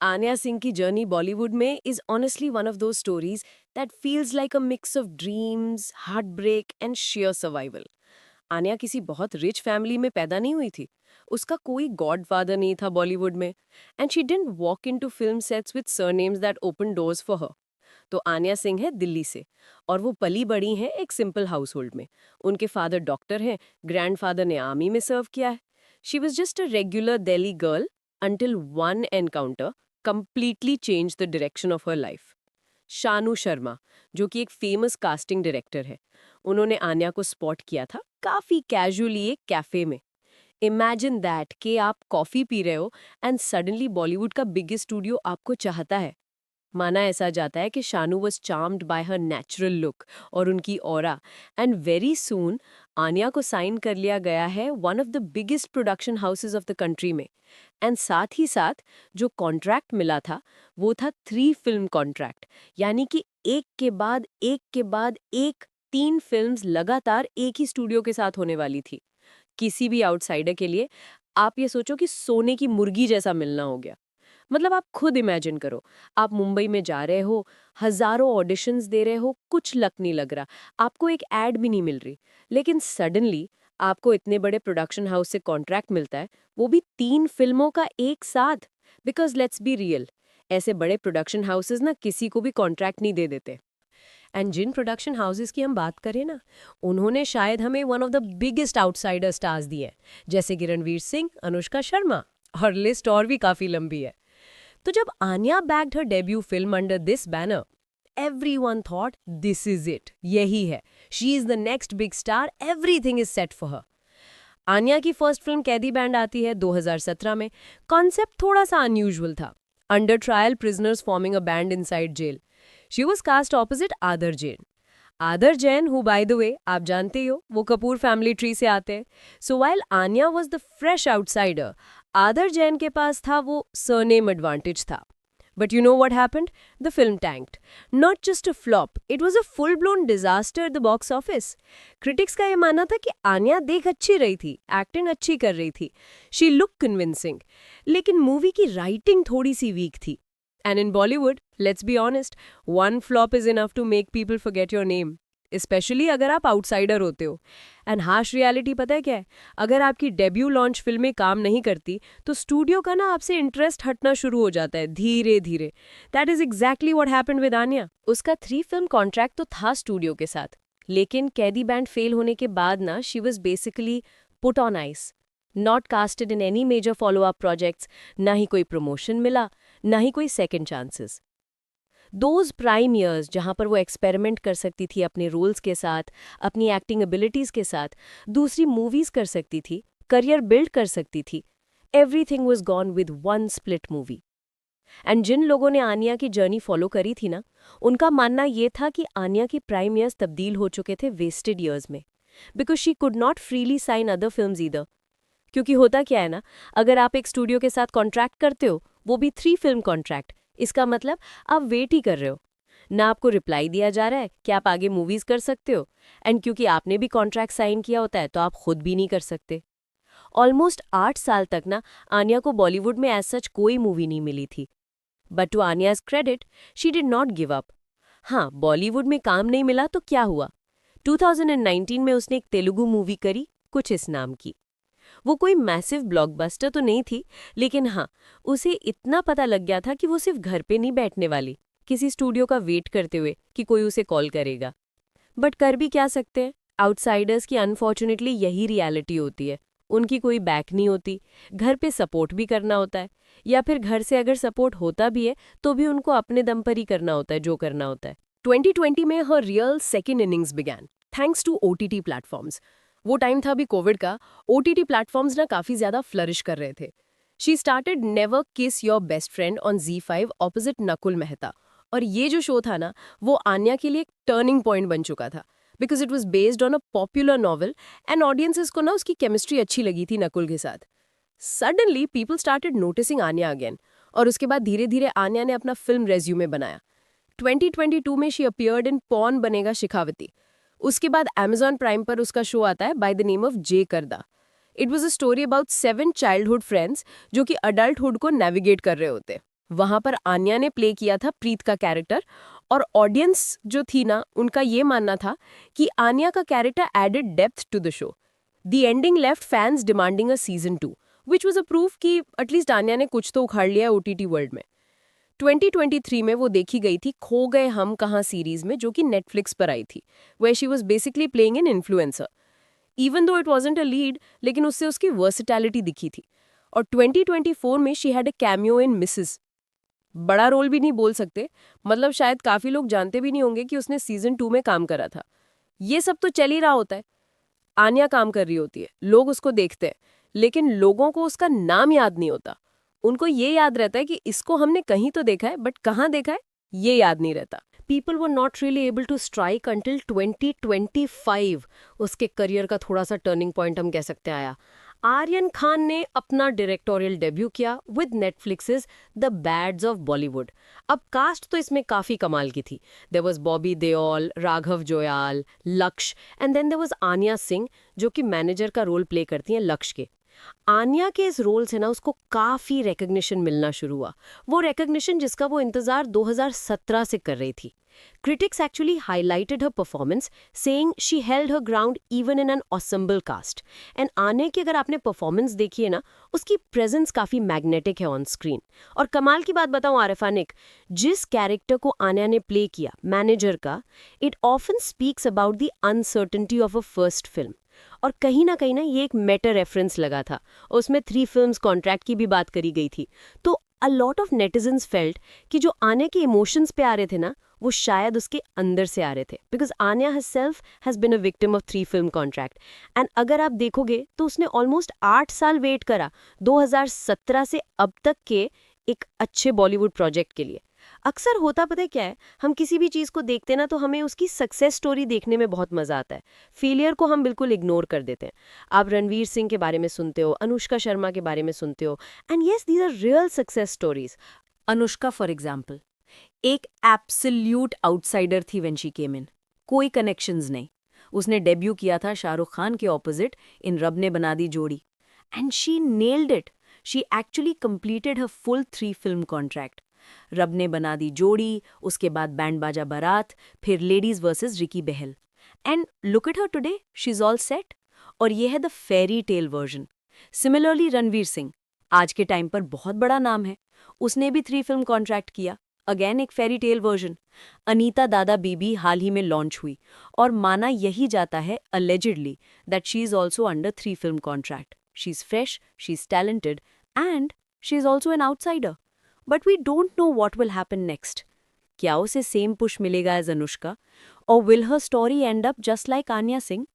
Anya Singh की journey Bollywood में is honestly one of those stories that feels like a mix of dreams, heartbreak and sheer survival. Anya किसी बहुत rich family में पैदा नहीं हुई थी। उसका कोई गॉडफादर नहीं था बॉलीवुड में, and she didn't walk into film sets with surnames that open doors for her. तो आन्या सिंह है दिल्ली से, और वो पली बड़ी हैं एक सिंपल हाउस होल्ड में। उनके फादर डॉक्टर हैं, ग्रैंडफादर ने आर्मी में सर्व किया है। She was just a regular Delhi girl until one encounter completely changed the direction of her life. Shanoo Sharma, जो कि एक फेमस कास्टिंग डायरेक्टर है, उन्होंने आन्या को स्पॉट किया था काफी कैजुअली एक कैफे में। इमेजिन दैट कि आप कॉफी पी रहे हो एंड सडनली बॉलीवुड का बिगेस्ट स्टूडियो आपको चाहता है। माना ऐसा जाता है कि Shanoo was charmed by her natural look और उनकी aura, and very soon Anya को साइन कर लिया गया है one of the biggest production houses of the country में। एंड साथ ही साथ जो कॉन्ट्रैक्ट मिला था वो था 3 फिल्म कॉन्ट्रैक्ट, यानी कि एक के बाद एक के बाद एक 3 फिल्म्स लगातार एक ही स्टूडियो के साथ होने वाली थी। किसी भी आउटसाइडर के लिए आप ये सोचो कि सोने की मुर्गी जैसा मिलना हो गया। मतलब आप खुद इमेजिन करो, आप मुंबई में जा रहे हो, हजारों ऑडिशंस दे रहे हो, कुछ लक नहीं लग रहा, आपको एक एड भी नहीं मिल रही, लेकिन सडनली आपको इतने बड़े प्रोडक्शन हाउस से कॉन्ट्रैक्ट मिलता है, वो भी 3 फिल्मों का एक साथ। बिकॉज लेट्स बी रियल, ऐसे बड़े प्रोडक्शन हाउसेस ना किसी को भी कॉन्ट्रैक्ट नहीं दे देते। एंड जिन प्रोडक्शन हाउसेस की हम बात करें ना, उन्होंने शायद हमें one of the biggest outsider stars दिए हैं, जैसे कि रणवीर सिंह, अनुष्का शर्मा, और लिस्ट और भी काफी लंबी है। तो जब Anya bagged her debut film under this banner, everyone thought this is it, यही है, she is the next big star, everything is set for her। Anya की फर्स्ट फिल्म कैदी बैंड आती है 2017 में। कॉन्सेप्ट थोड़ा सा अनयूजुअल था, under trial prisoners forming a band inside jail. She was cast opposite Aadar Jain. Aadar Jain, who by the way आप जानते ही हो, वो कपूर फैमिली ट्री से आते हैं। So while Anya was the fresh outsider, Aadar Jain के पास था वो सरनेम एडवांटेज था। But you know what happened? The film tanked. Not just a flop, it was a full-blown disaster at the box office. Critics का ये मानना था कि आन्या देख अच्छी रही थी, एक्टिंग अच्छी कर रही थी, she looked convincing, लेकिन मूवी की राइटिंग थोड़ी सी वीक थी। And in Bollywood, let's be honest, one flop is enough to make people forget your name. Specially अगर आप आउटसाइडर होते हो। एंड हार्श रियलिटी पता है क्या है? अगर आपकी डेब्यू लॉन्च फिल्में काम नहीं करती तो स्टूडियो का ना आपसे इंटरेस्ट हटना शुरू हो जाता है धीरे धीरे। That is exactly what happened with Anya. उसका 3 फिल्म कॉन्ट्रैक्ट तो था स्टूडियो के साथ, लेकिन कैदी बैंड फेल होने के बाद ना she was basically put on ice, not casted in any major follow up projects, ना ही कोई प्रमोशन मिला, ना ही कोई second chances. Those prime years जहाँ पर वो एक्सपेरिमेंट कर सकती थी अपने रोल्स के साथ, अपनी एक्टिंग एबिलिटीज़ के साथ, दूसरी मूवीज़ कर सकती थी, करियर बिल्ड कर सकती थी, everything was gone with one split movie. And जिन लोगों ने आन्या की जर्नी फॉलो करी थी ना, उनका मानना ये था कि आन्या की प्राइम ईयर्स तब्दील हो चुके थे वेस्टेड ईयर्स में, because she could not freely sign other films either. क्योंकि होता क्या है ना, अगर आप एक स्टूडियो के साथ कॉन्ट्रैक्ट करते हो, वो भी 3 फिल्म कॉन्ट्रैक्ट, इसका मतलब आप वेट ही कर रहे हो। ना आपको रिप्लाई दिया जा रहा है कि आप आगे मूवीज कर सकते हो, एंड क्योंकि आपने भी कॉन्ट्रैक्ट साइन किया होता है तो आप खुद भी नहीं कर सकते। ऑलमोस्ट 8 साल तक ना आन्या को बॉलीवुड में एज सच कोई मूवी नहीं मिली थी। But to Aanya's credit, she did not give up. हाँ, बॉलीवुड में काम नहीं मिला तो क्या हुआ, 2019 में उसने एक तेलुगु मूवी करी, कुछ इस नाम की। वो कोई मैसिव ब्लॉकबस्टर तो नहीं थी, लेकिन हाँ, उसे इतना पता लग गया था कि वो सिर्फ घर पे नहीं बैठने वाली, किसी स्टूडियो का वेट करते हुए कि कोई उसे कॉल करेगा। बट कर भी क्या सकते हैं, आउटसाइडर्स की अनफॉर्चुनेटली यही रियलिटी होती है। उनकी कोई बैक नहीं होती, घर पे सपोर्ट भी करना होता है, या फिर घर से अगर सपोर्ट होता भी है तो भी उनको अपने दम पर ही करना होता है जो करना होता है। 2020 में her real second innings began thanks to OTT platforms. वो टाइम था अभी कोविड का, ओटीटी प्लेटफॉर्म्स ना काफी ज्यादा फ्लरिश कर रहे थे। शी स्टार्टेड नेवर किस your best friend on Z5 opposite Nakul Mehta. और ये जो शो था ना, वो आन्या के लिए एक टर्निंग पॉइंट बन चुका था, because it was based on a popular novel, and audiences को ना उसकी केमिस्ट्री अच्छी लगी थी नकुल के साथ। Suddenly people started noticing Anya again, और उसके बाद धीरे धीरे आन्या ने अपना फिल्म रेज्यूमे बनाया। 2022 में शी अपीयर्ड इन पॉन बनेगा शिखावती। उसके बाद Amazon प्राइम पर उसका शो आता है बाय द नेम ऑफ जे करदा। It was a story about 7 childhood friends जो कि अडल्टहुड को नेविगेट कर रहे होते। वहां पर आन्या ने प्ले किया था प्रीत का कैरेक्टर, और ऑडियंस जो थी ना, उनका ये मानना था कि आन्या का character added depth to the show. The ending left fans demanding a season 2, which was a proof कि एटलीस्ट आन्या ने कुछ तो उखाड़ लिया ओटीटी वर्ल्ड में। 2023 में वो देखी गई थी खो गए हम कहाँ सीरीज में, जो कि नेटफ्लिक्स पर आई थी, where she was basically playing an influencer. Even though it wasn't a lead, लेकिन उससे उसकी वर्सिटैलिटी दिखी थी। और 2024 में she had a cameo in Mrs. बड़ा रोल भी नहीं बोल सकते, मतलब शायद काफी लोग जानते भी नहीं होंगे कि उसने सीजन 2 में काम करा था। ये सब तो चल ही रहा होता है। आन्या काम कर रही होती है, लोग उसको देखते हैं, लेकिन लोगों को उसका नाम याद नहीं होता। उनको ये याद रहता है कि इसको हमने कहीं तो देखा है, बट कहाँ देखा है ये याद नहीं रहता। People were not really able to strike until 2025। उसके करियर का थोड़ा सा टर्निंग पॉइंट हम कह सकते हैं आया। आर्यन खान ने अपना डायरेक्टोरियल डेब्यू किया with Netflix's the bads of Bollywood. अब कास्ट तो इसमें काफी कमाल की थी। There was Bobby Deol, Raghav Juyal, Lakshya, and then there was Aanya Singh, जो कि मैनेजर का रोल प्ले करती हैं लक्ष्य के। आन्या के इस रोल से ना उसको काफी रिकग्निशन मिलना शुरू हुआ, वो रिकग्निशन जिसका वो इंतजार 2017 से कर रही थी। Critics actually highlighted her performance, saying she held her ground even in an ensemble cast. And आने की अगर आपने परफॉर्मेंस देखी है ना, उसकी प्रेजेंस काफी मैग्नेटिक है ऑन स्क्रीन। और कमाल की बात बताऊं आरिफानिक, जिस कैरेक्टर को आन्या ने प्ले किया मैनेजर का, it often speaks about the uncertainty of a first film. और कहीं ना ये एक मेटा रेफरेंस लगा था, और उसमें 3 फिल्म्स कॉन्ट्रैक्ट की भी बात करी गई थी। तो a lot of netizens felt कि जो आने के इमोशंस पे आ रहे थे ना, वो शायद उसके अंदर से आ रहे थे, because Anya herself has been a victim of 3 film contract. And अगर आप देखोगे तो उसने ऑलमोस्ट 8 साल वेट करा 2017 से अब तक के एक अच्छे बॉलीवुड प्रोजेक्ट के लिए। अक्सर होता पता है क्या है, हम किसी भी चीज को देखते ना तो हमें उसकी सक्सेस स्टोरी देखने में बहुत मजा आता है, फेलियर को हम बिल्कुल इग्नोर कर देते हैं। आप रणवीर सिंह के बारे में सुनते हो, अनुष्का शर्मा के बारे में सुनते हो, and yes these are real success stories. Anushka for example एक एब्सोल्यूट आउटसाइडर थी व्हेन शी केम इन। कोई कनेक्शंस नहीं। उसने डेब्यू किया था शाहरुख खान के ऑपोजिट इन रब ने बना दी जोड़ी, and she nailed it. She actually completed her full 3 film contract. रब ने बना दी जोड़ी, उसके बाद बैंड बाजा बारात, फिर ladies versus Ricky Bahl. And look at her today, she is all set. और ये है the fairy tale version. Similarly Ranveer Singh आज के टाइम पर बहुत बड़ा नाम है। उसने भी 3 फिल्म कॉन्ट्रैक्ट किया, अगेन एक फेरी टेल वर्जन। अनीता दादा बीबी हाल ही में लॉन्च हुई, और माना यही जाता है allegedly that she is also under 3 film contract. She is fresh, she is talented, and she is also an outsider. But we don't know what will happen next. क्या उसे सेम पुश मिलेगा as Anushka, और will her story end up just like Anya Singh,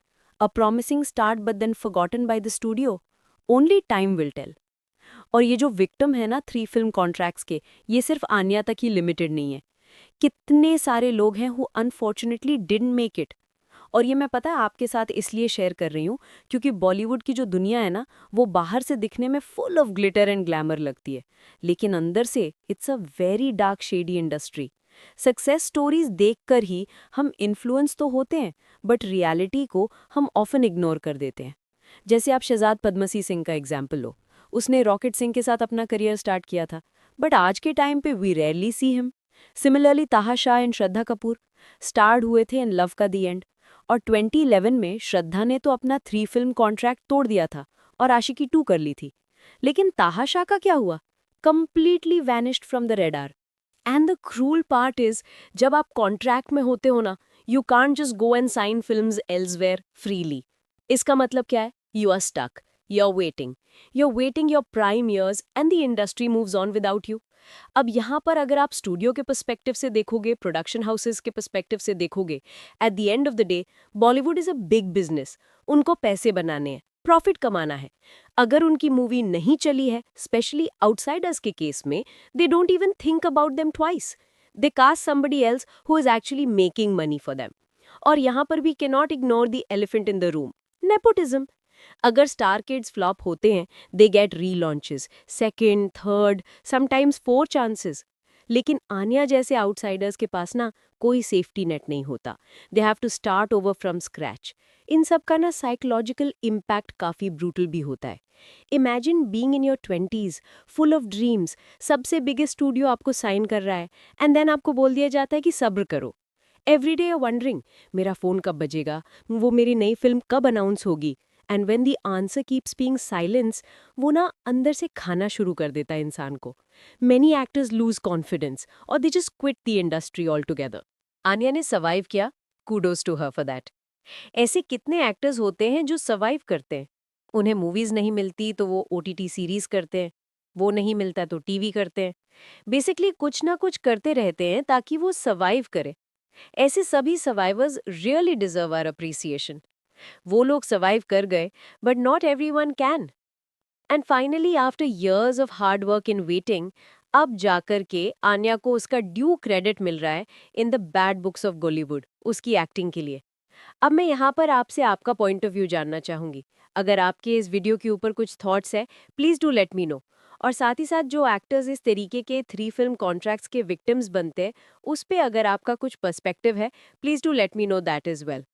a promising start but then forgotten by the studio? Only time will tell. और ये जो victim है ना 3 film contracts के, ये सिर्फ आन्या तक ही लिमिटेड नहीं है। कितने सारे लोग हैं who unfortunately didn't make it. और ये मैं पता है आपके साथ इसलिए शेयर कर रही हूँ क्योंकि बॉलीवुड की जो दुनिया है ना, वो बाहर से दिखने में full of glitter and glamour लगती है, लेकिन अंदर से it's a very dark shady industry. Success stories देखकर ही हम इन्फ्लुएंस तो होते हैं, बट रियलिटी को हम ऑफन इग्नोर कर देते हैं। जैसे आप शहजाद पद्मसी सिंह का एग्जाम्पल लो, उसने रॉकेट सिंह के साथ अपना करियर स्टार्ट किया था, बट आज के टाइम पे we rarely see him. Similarly Taha Shah and Shraddha Kapoor starred हुए थे इन लव का दी एंड, और 2011 में श्रद्धा ने तो अपना 3 फिल्म कॉन्ट्रैक्ट तोड़ दिया था और आशिकी 2 कर ली थी। लेकिन ताहा शाह का क्या हुआ? Completely vanished from the radar. And the cruel part is, जब आप कॉन्ट्रैक्ट में होते हो ना, you can't just go and sign films elsewhere freely. इसका मतलब क्या है? You are stuck, you are waiting, your prime years and the industry moves on without you. अब यहाँ पर अगर आप स्टूडियो के पर्सपेक्टिव से देखोगे, प्रोडक्शन हाउसेस के पर्सपेक्टिव से देखोगे, at the end of the day Bollywood is a big business. उनको पैसे बनाने हैं, प्रॉफिट कमाना है। अगर उनकी मूवी नहीं चली है, स्पेशली आउटसाइडर्स के केस में, they don't even think about them twice. They cast somebody else who is actually making money for them. और यहाँ पर भी can not ignore the elephant in the room, nepotism. अगर स्टार किड्स फ्लॉप होते हैं, they get relaunches, second, third, sometimes 4 chances. लेकिन आन्या जैसे outsiders के पास ना कोई सेफ्टी नेट नहीं होता। They have to start over from scratch. इन सब का ना साइकोलॉजिकल इम्पैक्ट काफ़ी ब्रूटल भी होता है। Imagine being in your 20s, full of dreams, सबसे बिगेस्ट स्टूडियो आपको साइन कर रहा है, एंड देन आपको बोल दिया जाता है कि सब्र करो। एवरी डे वंडरिंग, मेरा फ़ोन कब बजेगा, वो मेरी नई फिल्म कब अनाउंस होगी। And when the answer keeps being silence, वो ना अंदर से खाना शुरू कर देता है इंसान को। मेनी एक्टर्स लूज कॉन्फिडेंस और they just quit the industry altogether. Anya ने सर्वाइव किया, kudos to her for that. ऐसे कितने एक्टर्स होते हैं जो सर्वाइव करते हैं। उन्हें मूवीज नहीं मिलती तो वो ओटीटी सीरीज करते हैं, वो नहीं मिलता तो टीवी करते हैं। बेसिकली कुछ ना कुछ करते रहते हैं ताकि वो सर्वाइव करे। ऐसे सभी survivors really deserve our appreciation. वो लोग सर्वाइव कर गए, but not everyone can. And finally after years of hard work in waiting, अब जाकर के आन्या को उसका ड्यू क्रेडिट मिल रहा है in the bad books of Bollywood, उसकी एक्टिंग के लिए। अब मैं यहाँ पर आपसे आपका पॉइंट ऑफ व्यू जानना चाहूंगी। अगर आपके इस वीडियो के ऊपर कुछ थॉट्स है, please do let me know. और साथ ही साथ जो एक्टर्स इस तरीके के 3 फिल्म कॉन्ट्रैक्ट्स के विक्टिम्स बनते हैं, उस पे अगर आपका कुछ पर्सपेक्टिव है, please do let me know that is well.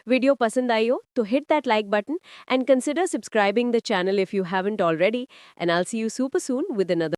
Video पसंद आई हो तो hit that like button and consider subscribing the channel if you haven't already, and I will see you super soon with another